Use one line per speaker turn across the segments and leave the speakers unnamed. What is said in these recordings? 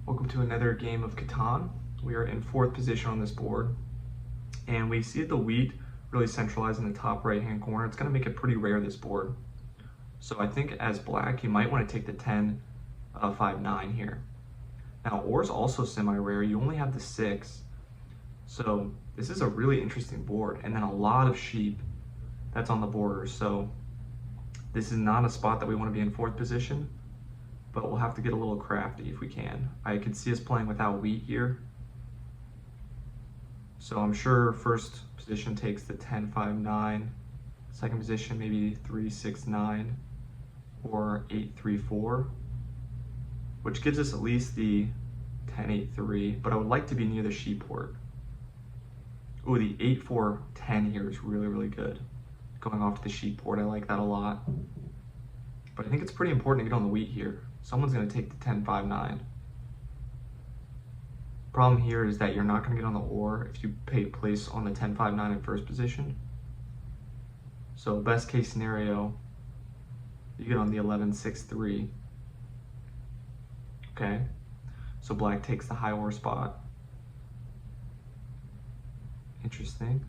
Welcome to another game of Catan. We are in 4th position on this board, and we see the wheat really centralized in the top right-hand corner. It's going to make it pretty rare, this board. So I think as black, you might want to take the 10, 5, 9 here. Now, or is also semi-rare. You only have the 6. So this is a really interesting board, and then a lot of sheep that's on the border. So this is not a spot that we want to be in 4th position, but we'll have to get a little crafty if we can. I could see us playing without wheat here. So I'm sure first position takes the 10, 5, 9. Second position, maybe 3, 6, 9, or 8, 3, 4, which gives us at least the 10, 8, 3, but I would like to be near the sheep port. Ooh, the 8, 4, 10 here is really, really good. Going off to the sheep port, I like that a lot. But I think it's pretty important to get on the wheat here. Someone's going to take the 10, 5, 9. Problem here is that you're not going to get on the or if you place on the 10, 5, 9 in first position. So best case scenario, you get on the 11, 6, 3. Okay, so black takes the high or spot. Interesting.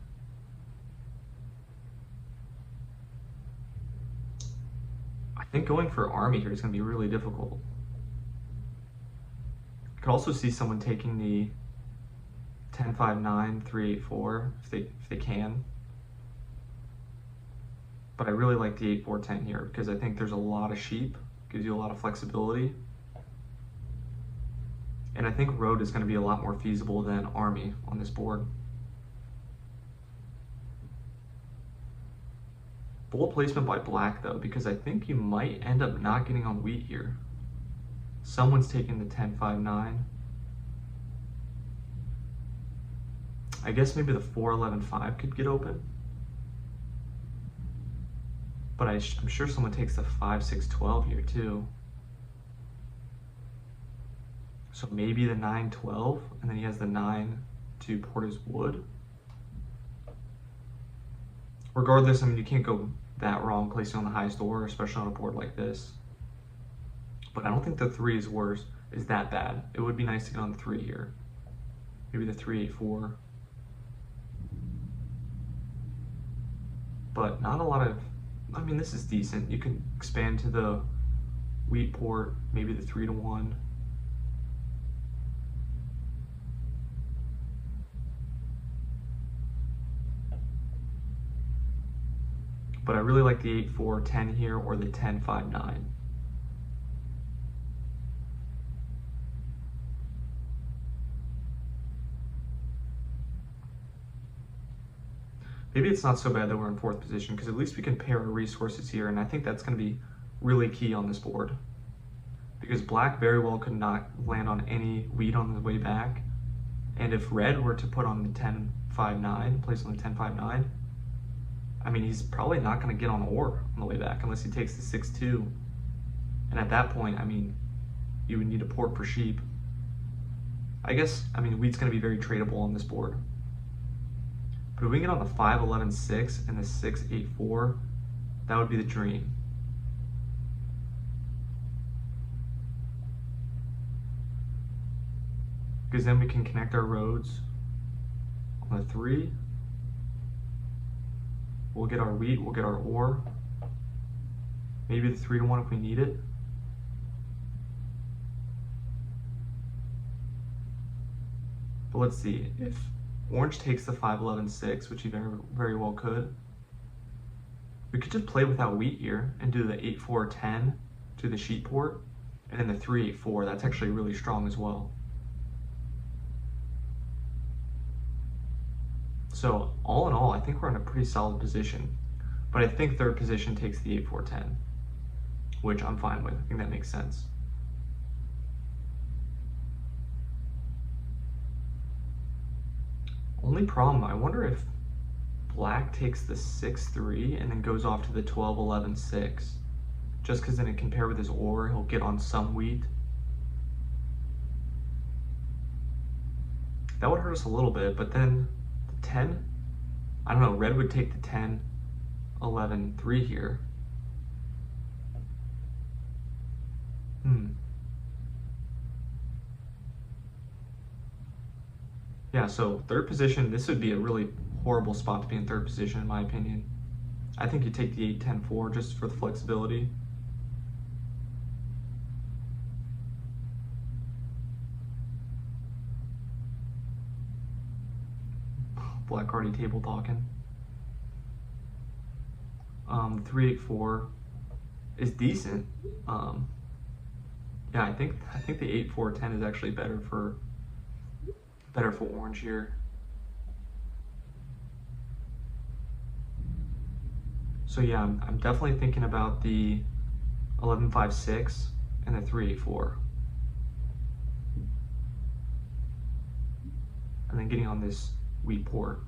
I think going for army here is going to be really difficult. I could also see someone taking the 10, 5, 9, 3, 8, 4 if they can. But I really like the 8, 4, 10 here because I think there's a lot of sheep, gives you a lot of flexibility. And I think road is going to be a lot more feasible than army on this board. Bold placement by black though, because I think you might end up not getting on wheat here. Someone's taking the 10, 5, 9. I guess maybe the 4, 11, 5 could get open. But I'm sure someone takes the 5, 6, 12 here too. So maybe the 9, 12, and then he has the 9 to port his wood. Regardless, I mean, you can't go that wrong placing on the highest or, especially on a board like this. But I don't think the 3 is that bad. It would be nice to get on the 3 here. Maybe the 3, 8, 4. But not a lot of, I mean, this is decent. You can expand to the wheat port, maybe the 3 to 1. But I really like the 8, 4, 10 here, or the 10, 5, 9. Maybe it's not so bad that we're in 4th position, because at least we can pair our resources here, and I think that's going to be really key on this board. Because black very well could not land on any wheat on the way back, and if red were to put on the 10, 5, 9, place on the 10, 5, 9, I mean, he's probably not going to get on or on the way back unless he takes the 6, 2. And at that point, I mean, you would need a port for sheep. I guess, I mean, wheat's going to be very tradable on this board. But if we can get on the 5, 11, 6 and the 6, 8, 4, that would be the dream. Because then we can connect our roads on the 3. We'll get our wheat, we'll get our ore. Maybe the 3 to 1 if we need it. But let's see, if orange takes the 5, 11, 6, which he very, very well could, we could just play without wheat here and do the 8, 4, 10 to the sheep port, and then the 3, 8, 4. That's actually really strong as well. So all in all, I think we're in a pretty solid position, but I think 3rd position takes the 8, 4, 10, which I'm fine with. I think that makes sense. Only problem, I wonder if black takes the 6, 3 and then goes off to the 12, 11, 6, just because then it can pair with his ore, he'll get on some wheat. That would hurt us a little bit, but then 10, I don't know, red would take the 10, 11, 3 here. Yeah, so third position, this would be a really horrible spot to be in third position in my opinion. I think you take the 8-10-4 just for the flexibility. Black already table talking. 3-8-4 is decent. Yeah, I think the 8-4-10 is actually better for orange here. So yeah, I'm definitely thinking about the 11-5-6 and the 3-8-4. And then getting on this wheat port.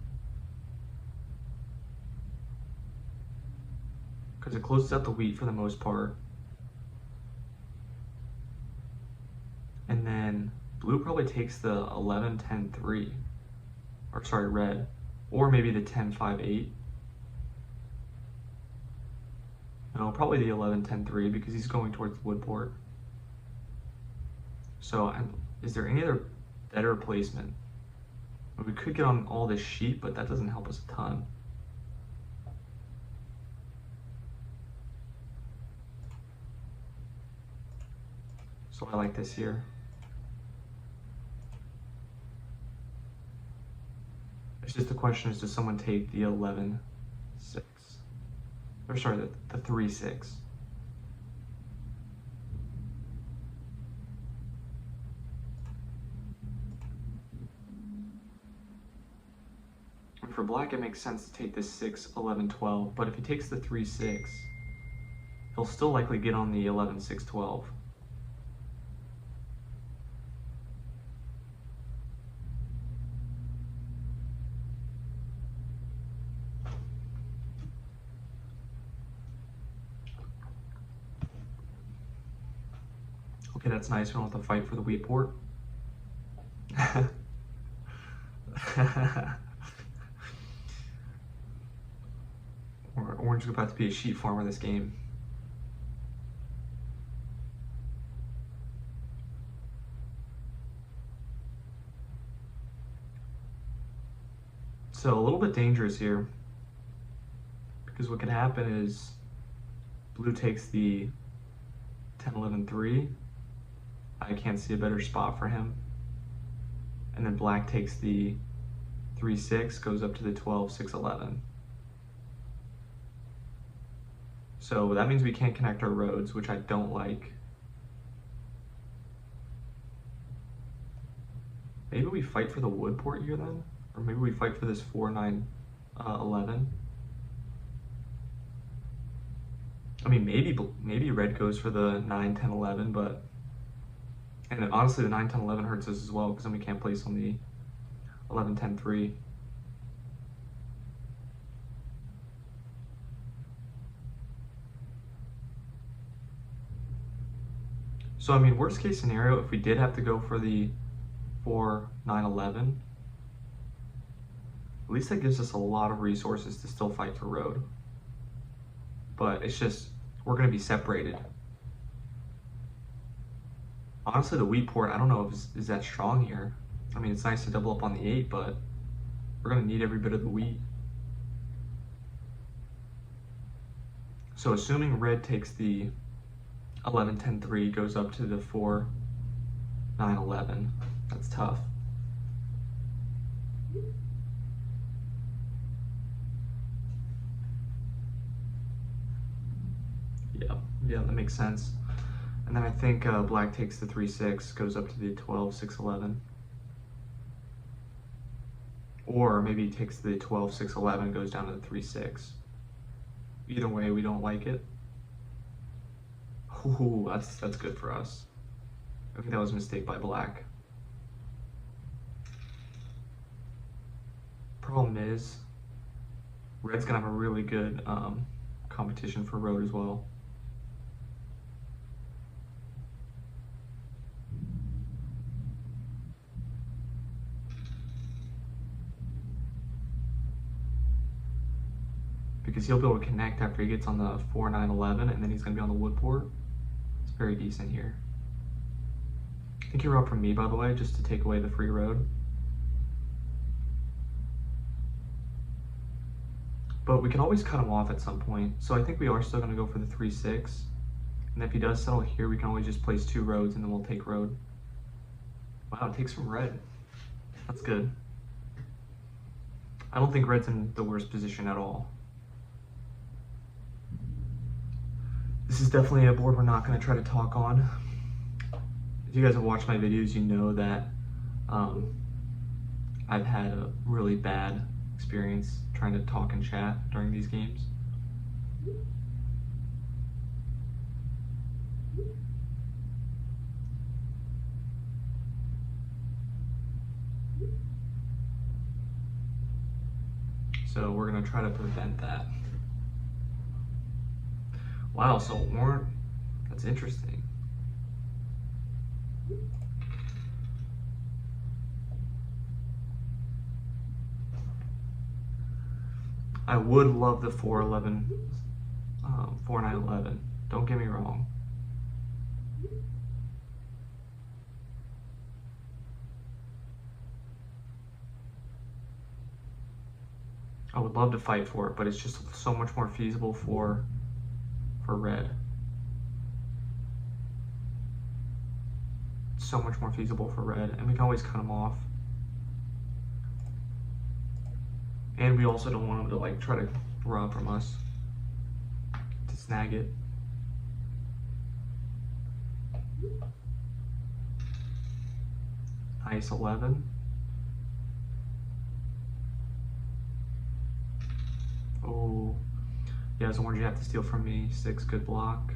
Because it closes out the wheat for the most part. And then blue probably takes the 11-10-3. Or sorry, red. Or maybe the 10-5-8. No, probably the 11-10-3 because he's going towards the wood port. So is there any other better placement? We could get on all this sheep, but that doesn't help us a ton. So I like this here. It's just the question is, does someone take the 11-6? Or sorry, the 3-6. For black, it makes sense to take this 6-11-12, but if he takes the 3-6, he'll still likely get on the 11-6-12. Okay, that's nice. We don't have to fight for the wheat port. Orange is about to be a sheep farmer this game. So a little bit dangerous here, because what can happen is blue takes the 10-11-3. I can't see a better spot for him. And then black takes the 3-6, goes up to the 12-6-11. So that means we can't connect our roads, which I don't like. Maybe we fight for the wood port here then? Or maybe we fight for this 4-9-11. I mean, maybe red goes for the 9-10-11, but... And then honestly, the 9-10-11 hurts us as well, because then we can't place on the 11-10-3. So, I mean, worst case scenario, if we did have to go for the 4-9-11, at least that gives us a lot of resources to still fight for road. But it's just, we're going to be separated. Honestly, the wheat port, I don't know if is that strong here. I mean, it's nice to double up on the 8, but we're going to need every bit of the wheat. So assuming red takes the 11-10-3, goes up to the 4-9-11, that's tough. Yeah, that makes sense. And then I think black takes the 3-6, goes up to the 12-6-11. Or maybe he takes the 12-6-11, goes down to the 3-6. Either way, we don't like it. Ooh, that's good for us. I think that was a mistake by black. Problem is, red's gonna have a really good competition for road as well. Because he'll be able to connect after he gets on the 4-9-11, and then he's going to be on the wood port. It's very decent here. I think you're up from me, by the way, just to take away the free road. But we can always cut him off at some point. So I think we are still going to go for the 3-6. And if he does settle here, we can always just place 2 roads and then we'll take road. Wow, it takes from red. That's good. I don't think red's in the worst position at all. This is definitely a board we're not going to try to talk on. If you guys have watched my videos, you know that I've had a really bad experience trying to talk and chat during these games. So we're gonna try to prevent that. Wow, so orange, that's interesting. I would love the 4-11, 4-9-11. Don't get me wrong. I would love to fight for it, but it's just so much more feasible for red. So much more feasible for red, and we can always cut them off. And we also don't want them to like try to rob from us to snag it. Nice 11. Oh, yeah, as orange you have to steal from me. 6, good block.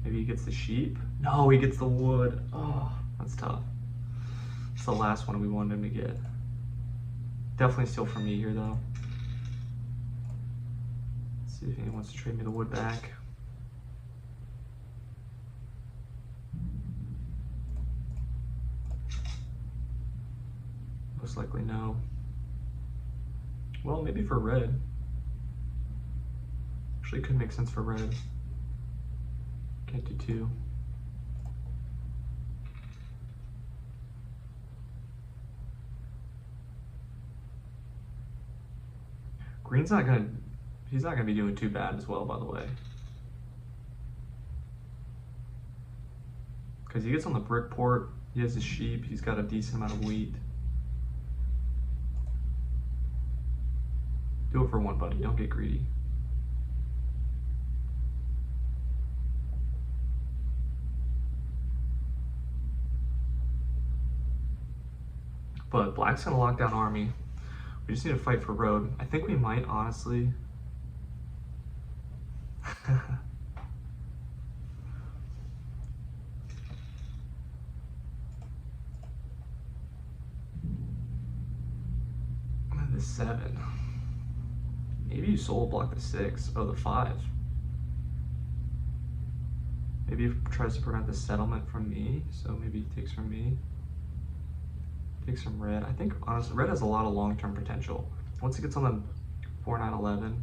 Maybe he gets the sheep. No, he gets the wood. Oh, that's tough. It's the last one we wanted him to get. Definitely steal from me here though. Let's see if anyone wants to trade me the wood back. Most likely no. Well, maybe for red. Actually, could make sense for red. Can't do 2. Green's not gonna, he's not gonna be doing too bad as well, by the way. Because he gets on the brick port, he has his sheep, he's got a decent amount of wheat. Do it for 1, buddy, don't get greedy. But black's gonna lock down army. We just need to fight for road. I think we might, honestly. The 7. Maybe you soul block the 6. Oh, the 5. Maybe it tries to prevent the settlement from me, so maybe he takes from me. Takes from red. I think, honestly, red has a lot of long-term potential. Once it gets on the 4-9-11.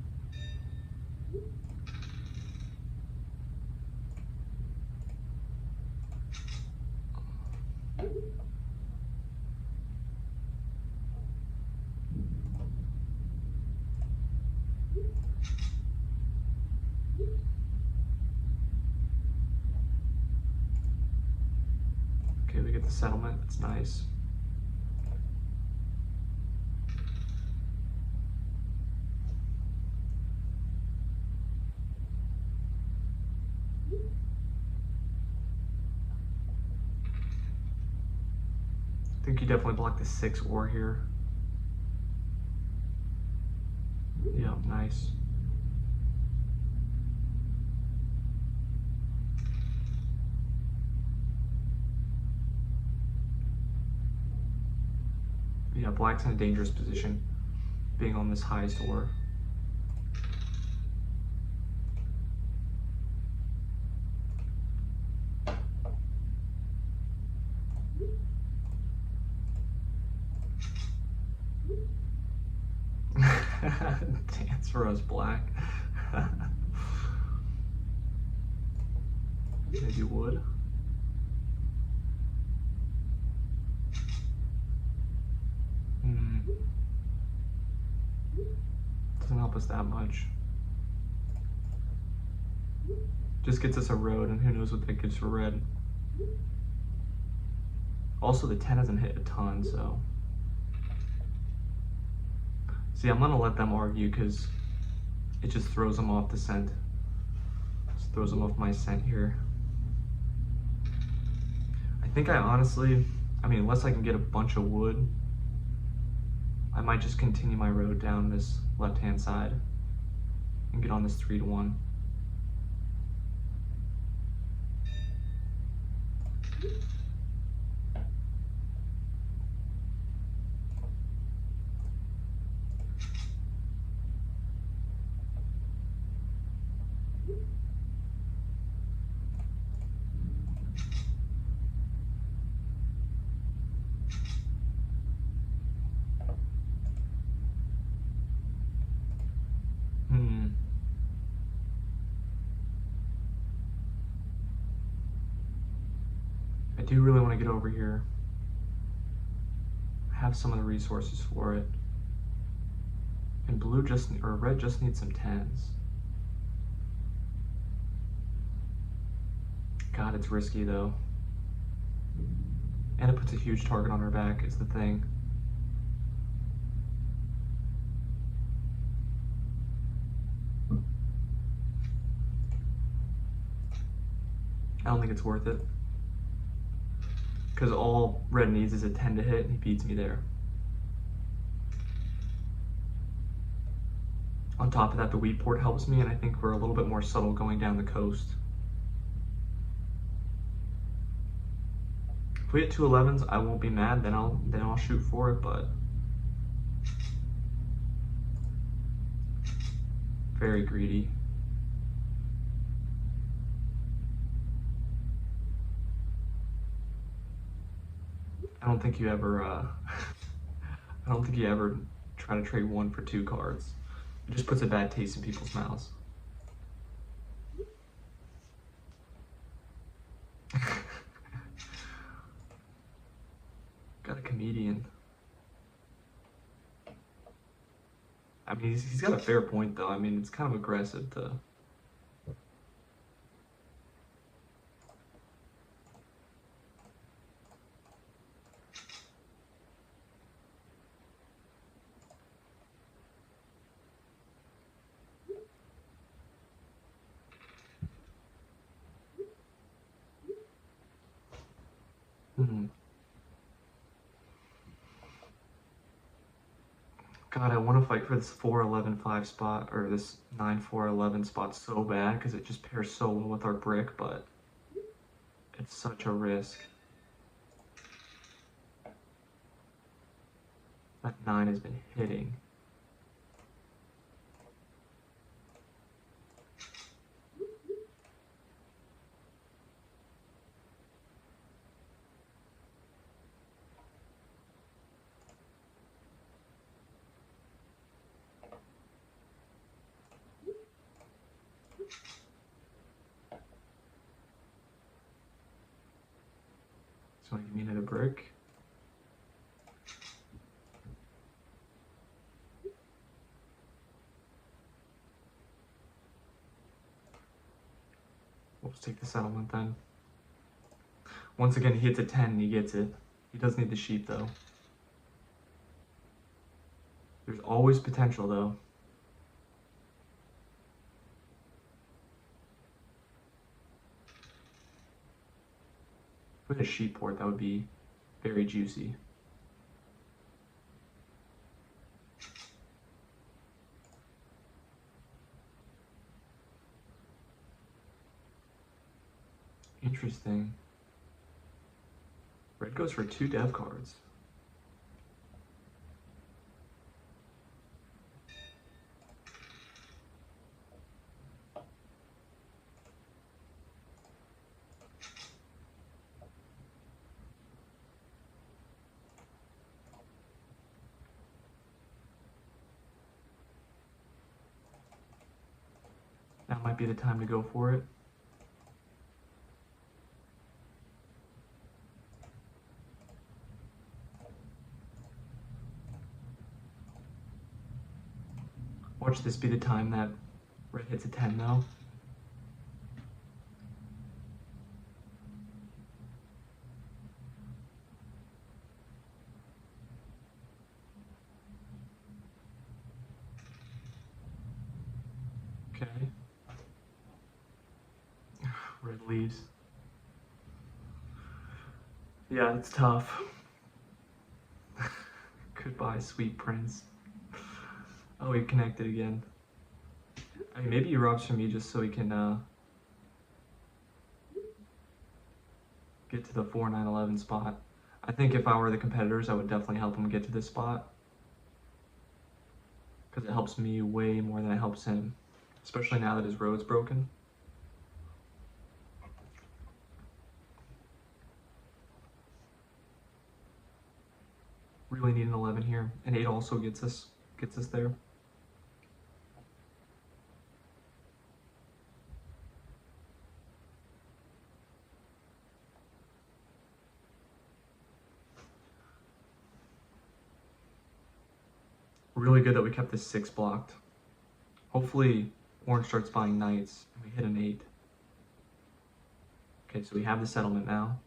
Okay, we get the settlement. That's nice. I think you definitely block the 6 ore here. Yeah, nice. Yeah, black's in a dangerous position, being on this highest ore. Dance for us, black. Maybe wood. Doesn't help us that much. Just gets us a road, and who knows what that gives for red. Also, the 10 hasn't hit a ton, so. See, I'm gonna let them argue because it just throws them off the scent. Just throws them off my scent here. I think I honestly, unless I can get a bunch of wood, I might just continue my road down this left-hand side and get on this 3-1. I do really want to get over here. I have some of the resources for it. And red just needs some 10s. God, it's risky though. And it puts a huge target on our back is the thing. I don't think it's worth it. Because all red needs is a 10 to hit and he beats me there. On top of that, the wheat port helps me, and I think we're a little bit more subtle going down the coast. If we hit 2 11s, I won't be mad, then I'll shoot for it, but very greedy. I don't think you ever I don't think you ever try to trade 1 for 2 cards. It just puts a bad taste in people's mouths. Got a comedian. He's got a fair point though. It's kind of aggressive to. God, I want to fight for this 4-11-5 spot, or this 9-4-11 spot so bad, because it just pairs so well with our brick, but it's such a risk. That 9 has been hitting. So you mean at a brick? We'll just take the settlement then. Once again, he hits a 10 and he gets it. He does need the sheep though. There's always potential though. If we had a sheep port, that would be very juicy. Interesting. Red goes for 2 dev cards. That might be the time to go for it. Watch this be the time that red hits a 10 though. Okay. Red leaves. Yeah, it's tough. Goodbye, sweet prince. Oh, he connected again. I mean, maybe he robs from me just so he can get to the 4-9-11 spot. I think if I were the competitors, I would definitely help him get to this spot. Because it helps me way more than it helps him. Especially now that his road's broken. Really need an 11 here. An 8 also gets us there. Really good that we kept this 6 blocked. Hopefully orange starts buying knights and we hit an 8. Okay, so we have the settlement now.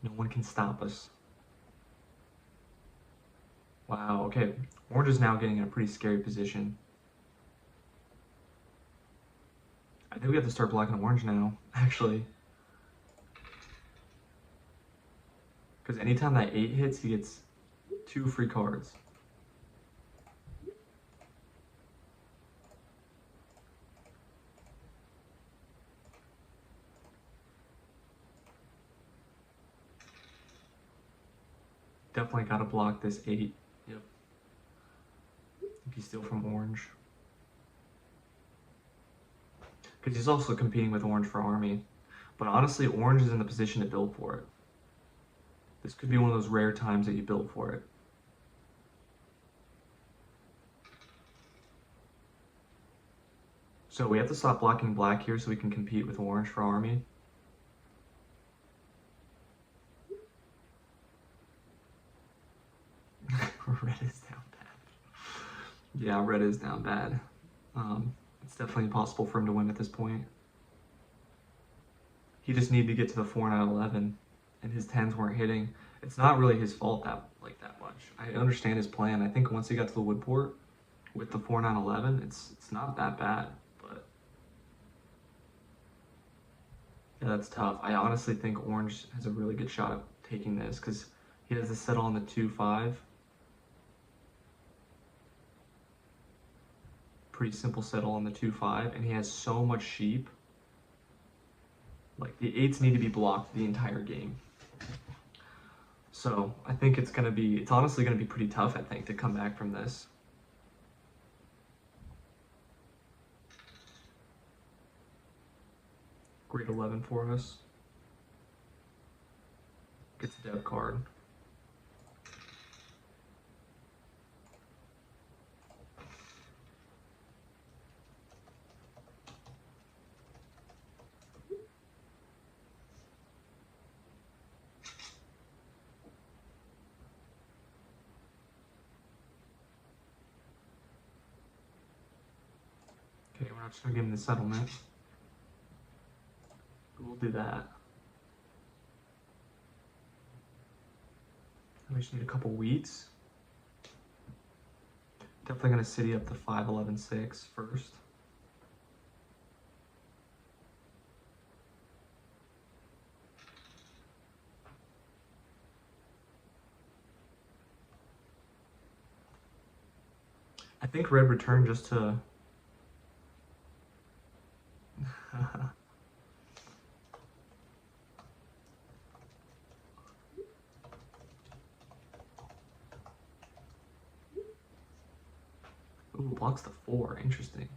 No one can stop us. Wow, okay. Orange is now getting in a pretty scary position. I think we have to start blocking orange now, actually. Because anytime that 8 hits, he gets 2 free cards. Definitely gotta block this 8. Yep. If you steal from orange. Because he's also competing with orange for army. But honestly, orange is in the position to build for it. This could be one of those rare times that you build for it. So we have to stop blocking black here so we can compete with orange for army. Red is down bad. Yeah, red is down bad. It's definitely impossible for him to win at this point. He just needed to get to the 4-9-11, and his 10s weren't hitting. It's not really his fault that much. I understand his plan. I think once he got to the woodport with the 4-9-11, it's not that bad. But yeah, that's tough. I honestly think orange has a really good shot at taking this because he has to settle on the 2-5. Pretty simple settle on the 2-5, and he has so much sheep. Like the 8s need to be blocked the entire game. So I think it's honestly gonna be pretty tough, I think, to come back from this. Great 11 for us. Gets a dev card. Okay, we're not just gonna give him the settlement. We'll do that. We just need a couple wheats. Definitely gonna city up the 5-11-6 first. I think red returned just to Ooh, blocks the 4. Interesting.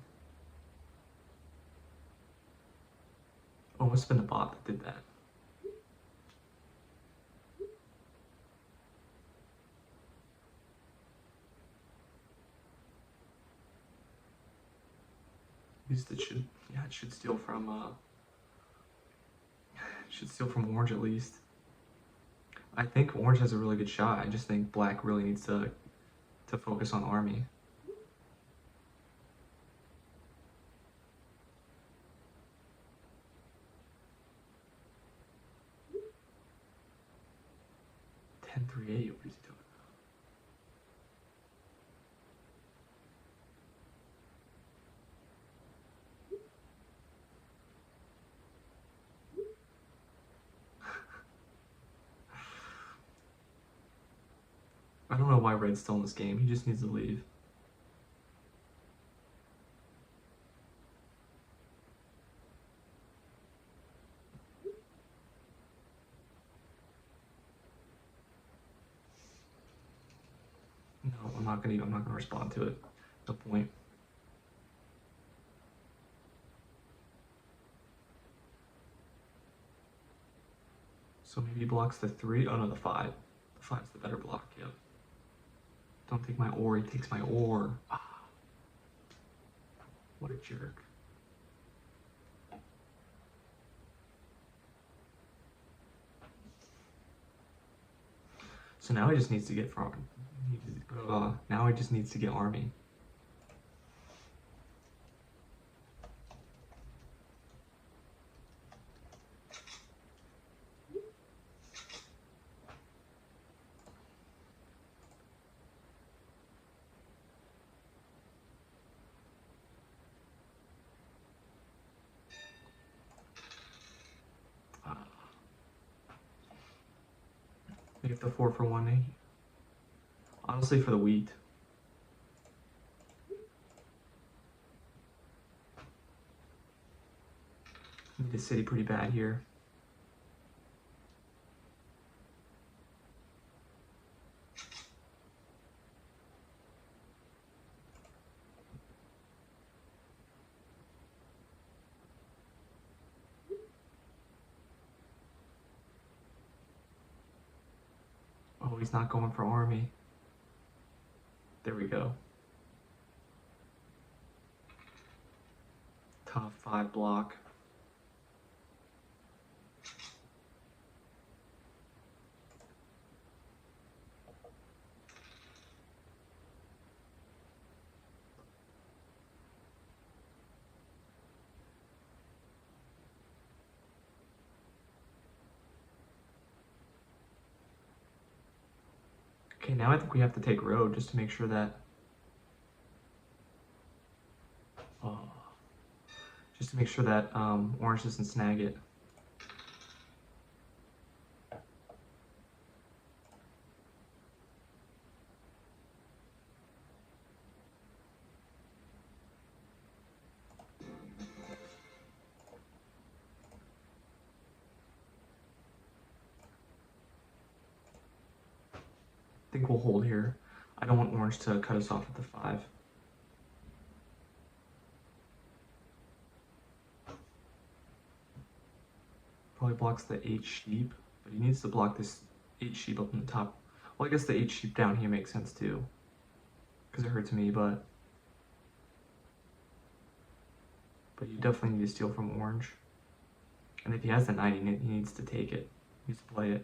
Oh, must have been the bot that did that. At least it should steal from orange at least. I think orange has a really good shot. I just think black really needs to focus on army. 9-3-8. What is he doing? I don't know why Red's still in this game. He just needs to leave. No, I'm not gonna respond to it. No point. So maybe he blocks the 3. Oh no, the 5. The 5's the better block, yep. Don't take my ore, he takes my ore. Ah. What a jerk. So now he just needs to get farm. Now he just needs to get army. We get the 4 for 1. Honestly, for the wheat. Need a city pretty bad here. Oh, he's not going for army. There we go. Top 5 block. Okay, now I think we have to take road just to make sure that orange doesn't snag it. I think we'll hold here. I don't want orange to cut us off at the 5. Probably blocks the 8 sheep, but he needs to block this 8 sheep up in the top. Well, I guess the 8 sheep down here makes sense too, because it hurts me, but you definitely need to steal from orange. And if he has the 9, he needs to take it. He needs to play it.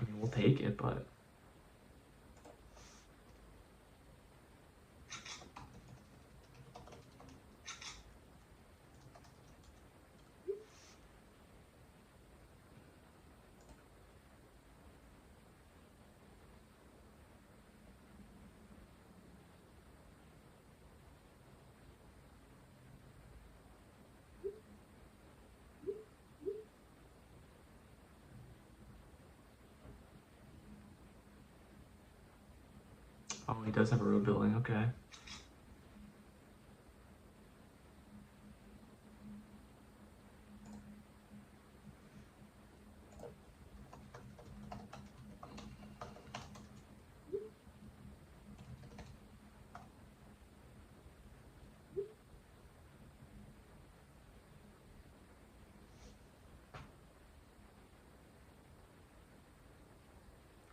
I mean, we'll take it, but oh, he does have a road building, okay.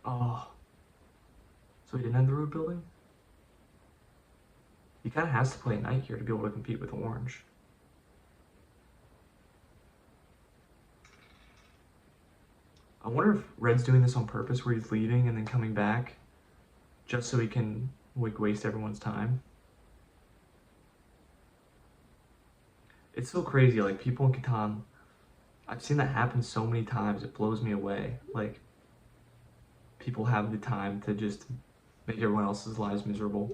Oh, so he didn't have the road building? He kind of has to play knight here to be able to compete with orange. I wonder if red's doing this on purpose where he's leaving and then coming back just so we can waste everyone's time. It's so crazy, like people in Catan, I've seen that happen so many times, it blows me away. Like, people have the time to just make everyone else's lives miserable.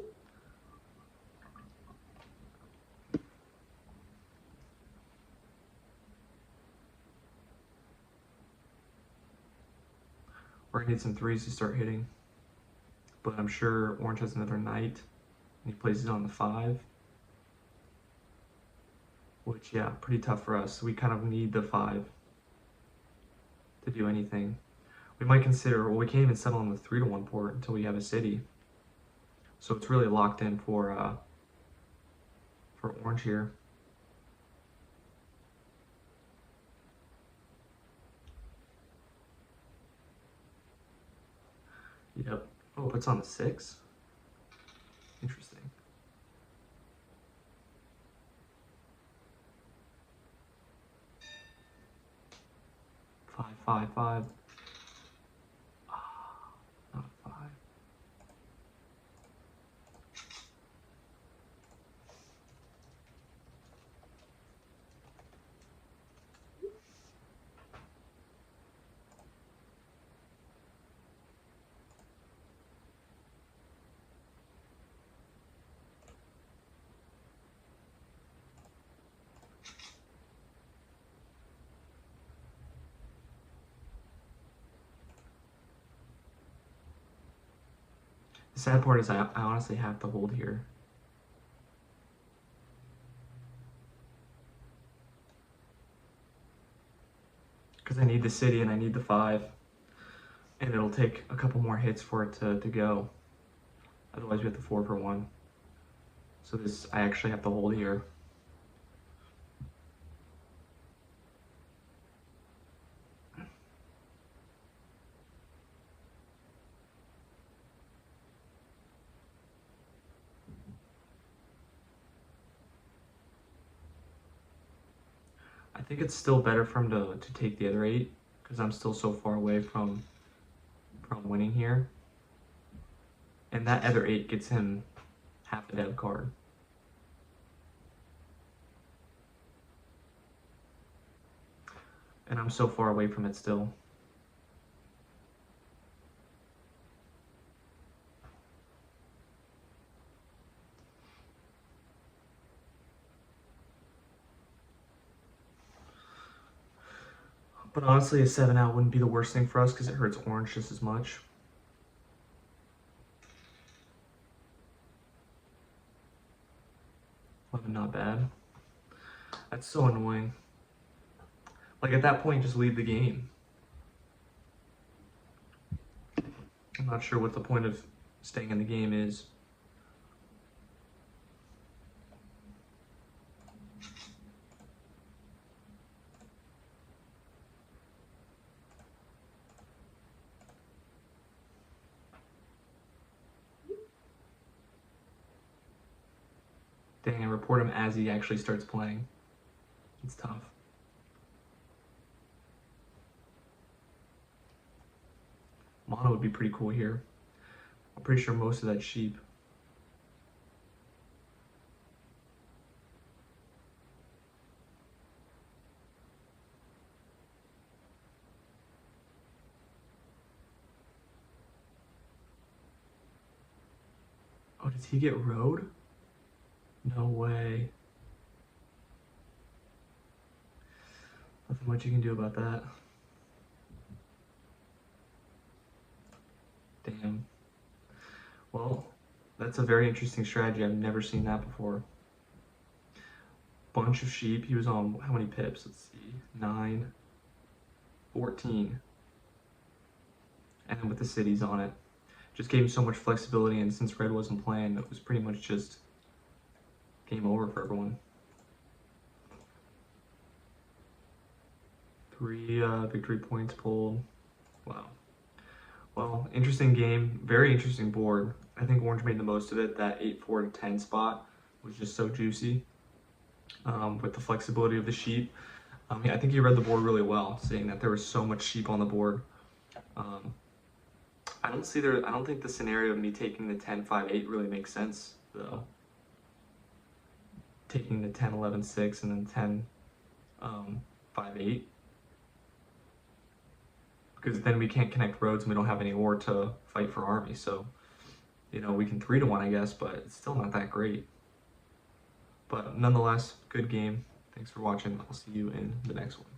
We're gonna need some threes to start hitting. But I'm sure Orange has another knight, and he places it on the 5. Which, yeah, pretty tough for us. We kind of need the 5 to do anything. We might consider, well, we can't even settle on the 3-1 port until we have a city. So it's really locked in for Orange here. Yep. Oh, it's on the 6. Interesting. 5, 5, 5. Ah, not 5. The sad part is I honestly have to hold here. Because I need the city and I need the 5. And it'll take a couple more hits for it to go. Otherwise we have the 4 for 1. So this, I actually have to hold here. I think it's still better for him to take the other 8, because I'm still so far away from winning here. And that other 8 gets him half a dev card. And I'm so far away from it still. But honestly, a 7 out wouldn't be the worst thing for us because it hurts Orange just as much. Not bad. That's so annoying. Like, at that point, just leave the game. I'm not sure what the point of staying in the game is. Dang, I report him as he actually starts playing. It's tough. Mono would be pretty cool here. I'm pretty sure most of that's sheep. Oh, does he get road? No way. Nothing much you can do about that. Damn. Well, that's a very interesting strategy. I've never seen that before. Bunch of sheep. He was on how many pips? Let's see. 9, 14. And then with the cities on it. Just gave him so much flexibility, and since red wasn't playing, it was pretty much just game over for everyone. 3 victory points pulled. Wow. Well, interesting game. Very interesting board. I think Orange made the most of it. That 8-4 to 10 spot was just so juicy with the flexibility of the sheep. Yeah, I think he read the board really well, seeing that there was so much sheep on the board. I don't think the scenario of me taking the 10-5-8 really makes sense, though. Taking the 10-11-6 and then 10-5-8. Because then we can't connect roads and we don't have any ore to fight for army, so, you know, we can 3-1, I guess, but it's still not that great. But nonetheless, good game. Thanks for watching. I'll see you in the next one.